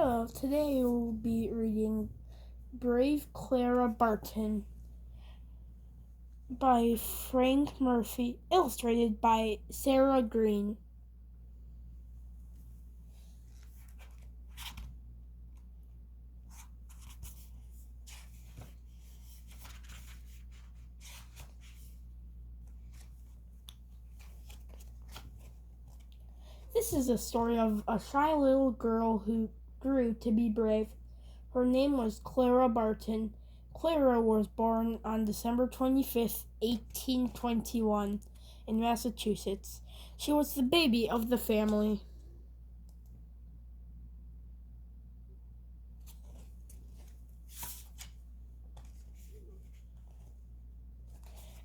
Hello, today we'll be reading Brave Clara Barton by Frank Murphy, illustrated by Sarah Green. This is a story of a shy little girl who grew to be brave. Her name was Clara Barton. Clara was born on December 25th, 1821, in Massachusetts. She was the baby of the family.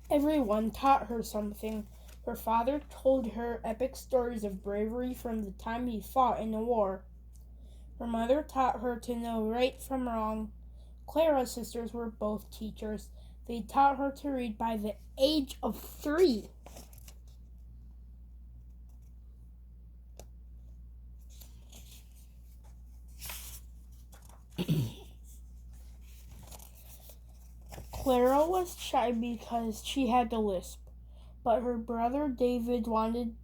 Everyone taught her something. Her father told her epic stories of bravery from the time he fought in a war. Her mother taught her to know right from wrong. Clara's sisters were both teachers. They taught her to read by the age of 3. Clara was shy because she had a lisp, but her brother David wanted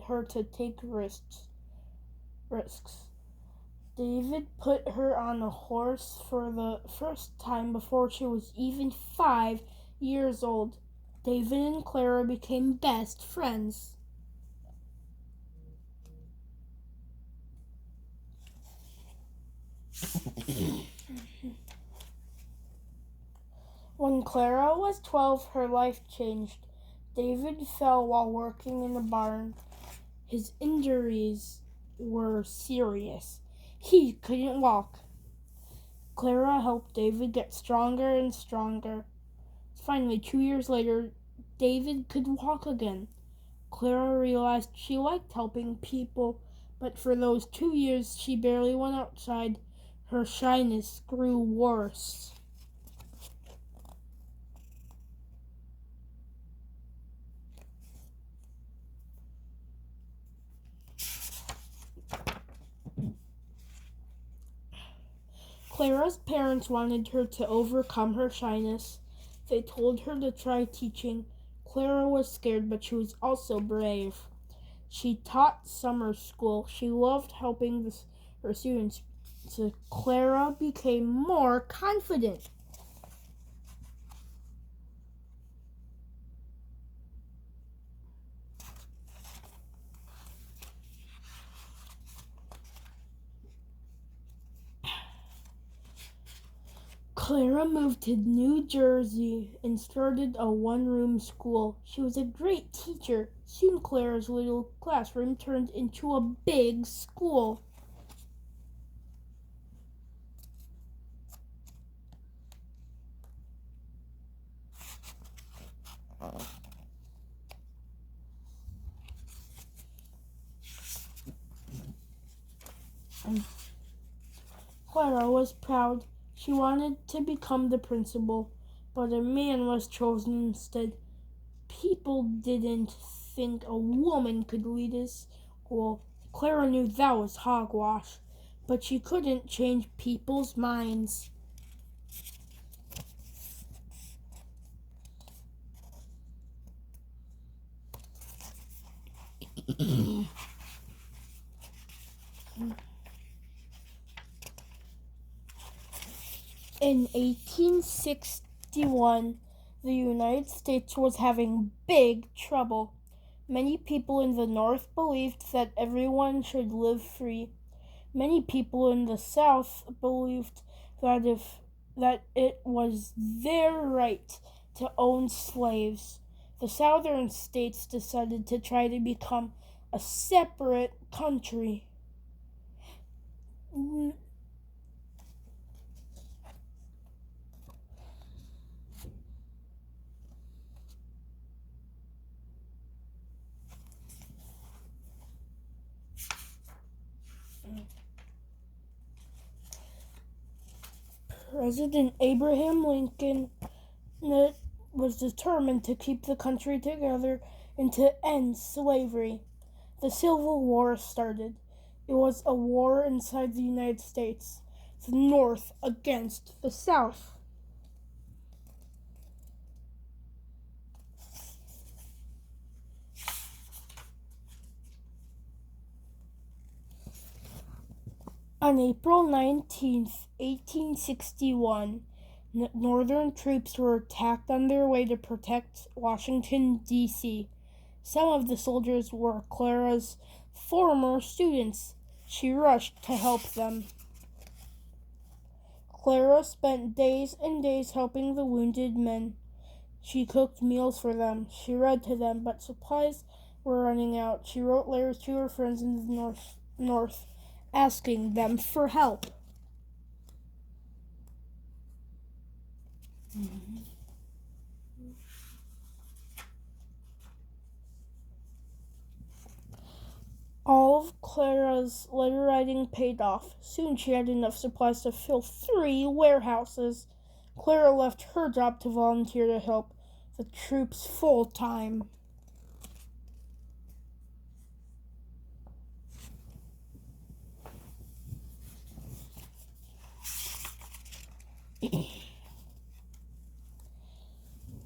her to take risks. David put her on a horse for the first time before she was even 5 years old. David and Clara became best friends. When Clara was 12, her life changed. David fell while working in the barn. His injuries were serious. He couldn't walk. Clara helped David get stronger and stronger. Finally, 2 years later, David could walk again. Clara realized she liked helping people, but for those 2 years she barely went outside. Her shyness grew worse. Clara's parents wanted her to overcome her shyness. They told her to try teaching. Clara was scared, but she was also brave. She taught summer school. She loved helping her students. So Clara became more confident. Clara moved to New Jersey and started a one-room school. She was a great teacher. Soon Clara's little classroom turned into a big school. Clara was proud. She wanted to become the principal, but a man was chosen instead. People didn't think a woman could lead a school. Clara knew that was hogwash, but she couldn't change people's minds. In 1861, the United States was having big trouble. Many people in the North believed that everyone should live free. Many people in the South believed that it was their right to own slaves. The southern states decided to try to become a separate country. President Abraham Lincoln was determined to keep the country together and to end slavery. The Civil War started. It was a war inside the United States, the North against the South. On April 19th, 1861, Northern troops were attacked on their way to protect Washington, D.C. Some of the soldiers were Clara's former students. She rushed to help them. Clara spent days and days helping the wounded men. She cooked meals for them. She read to them, but supplies were running out. She wrote letters to her friends in the North asking them for help. All of Clara's letter writing paid off. Soon she had enough supplies to fill 3 warehouses. Clara left her job to volunteer to help the troops full time.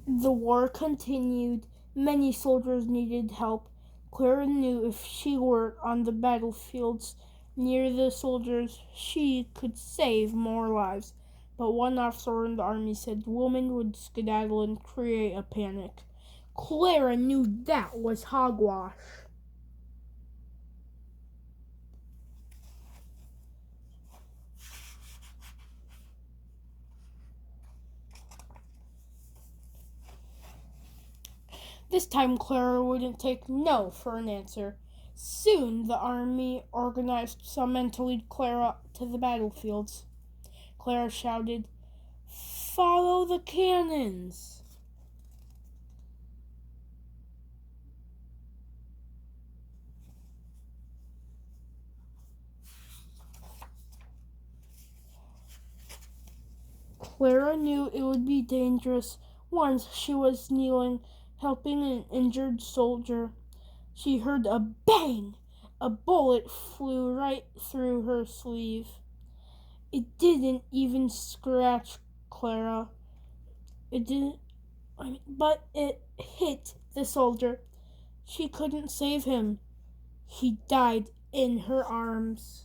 The war continued. Many soldiers needed help. Clara knew if she were on the battlefields near the soldiers, she could save more lives. But one officer in the army said women would skedaddle and create a panic. Clara knew that was hogwash. This time Clara wouldn't take no for an answer. Soon the army organized some men to lead Clara to the battlefields. Clara shouted, "Follow the cannons!" Clara knew it would be dangerous. Once she was kneeling, helping an injured soldier. She heard a bang! A bullet flew right through her sleeve. It didn't even scratch Clara. But it hit the soldier. She couldn't save him. He died in her arms.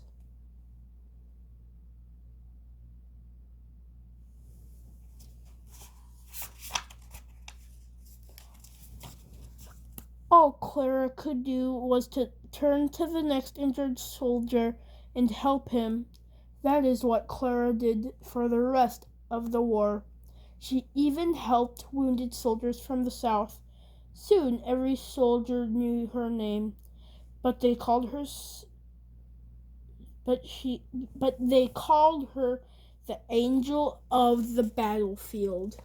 All Clara could do was to turn to the next injured soldier and help him. That is what Clara did for the rest of the war. She even helped wounded soldiers from the South. Soon every soldier knew her name, but they called her the Angel of the Battlefield.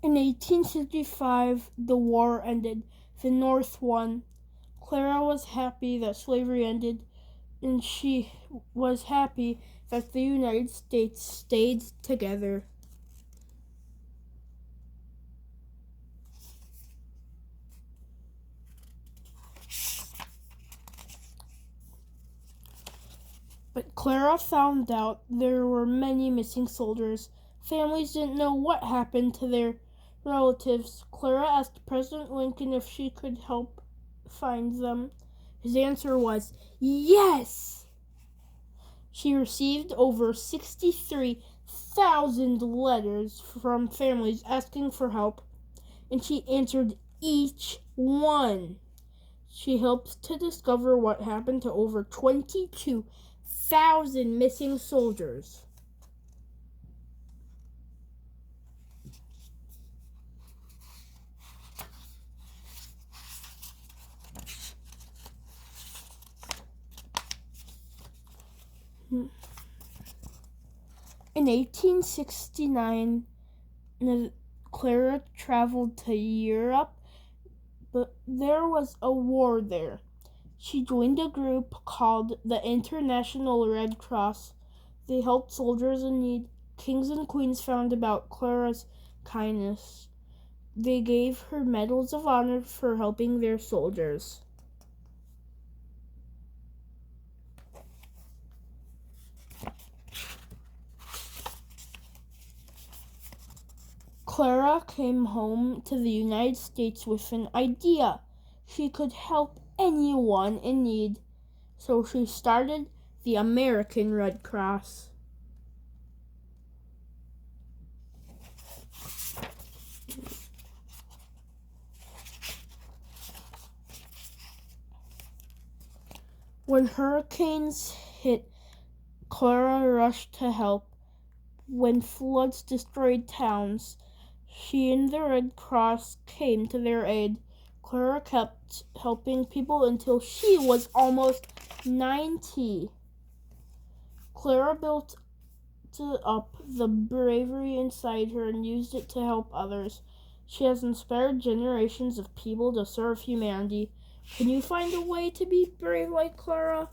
In 1865, the war ended. The North won. Clara was happy that slavery ended, and she was happy that the United States stayed together. But Clara found out there were many missing soldiers. Families didn't know what happened to their relatives. Clara asked President Lincoln if she could help find them. His answer was yes! She received over 63,000 letters from families asking for help, and she answered each one. She helped to discover what happened to over 22,000 missing soldiers. In 1869, Clara traveled to Europe, but there was a war there. She joined a group called the International Red Cross. They helped soldiers in need. Kings and queens found about Clara's kindness. They gave her medals of honor for helping their soldiers. Clara came home to the United States with an idea. She could help anyone in need, so she started the American Red Cross. When hurricanes hit, Clara rushed to help. When floods destroyed towns, she and the Red Cross came to their aid. Clara kept helping people until she was almost 90. Clara built up the bravery inside her and used it to help others. She has inspired generations of people to serve humanity. Can you find a way to be brave like Clara?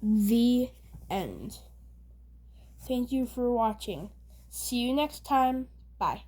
The end. Thank you for watching. See you next time. Bye.